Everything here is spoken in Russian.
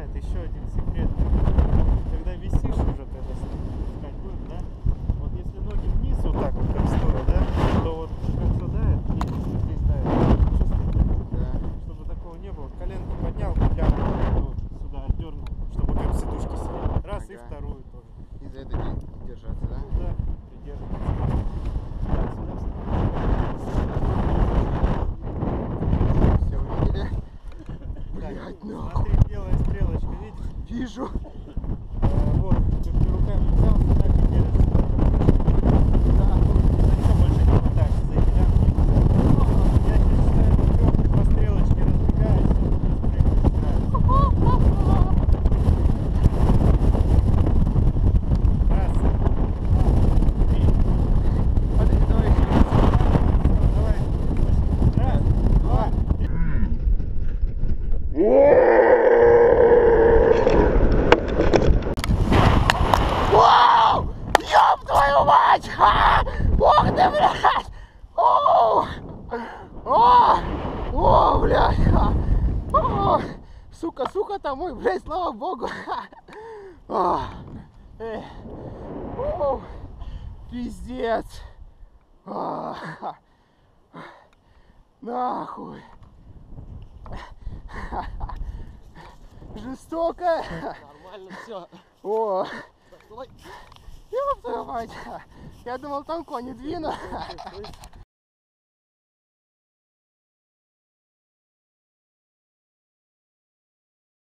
знает, еще один секрет. Когда висишь уже, когда искать будем, да? Вот если ноги вниз, вот так вот, как стоя, да, то вот колесо дает, и здесь дает. Чувствуете? Да. Чтобы такого не было. Коленку поднял, прямо вот сюда отдернул, чтобы как в сидушке сидеть. Раз, и вторую тоже. И за это держаться, да? Ну, да, придерживаться. Так, сюда Все увидели? Блять, нахуй. Смотри, белая стрелочка, видишь? Вижу. Вот, как руками взял, так и держишься. Да, зачем больше не хватаешься за эти лямки? Я тебе считаю, что ты по стрелочке разбегаешься, раз, два, три. Подожди, давай еще раз. Давай. Раз, два, три. Вау! Ёб твою мать! Ох ты, блядь! О, блядь! Сука там мой, блядь, слава богу! Пиздец! Нахуй! Жестоко! Нормально все. О! Давай. Ёб твою мать! Я думал, там кони двину.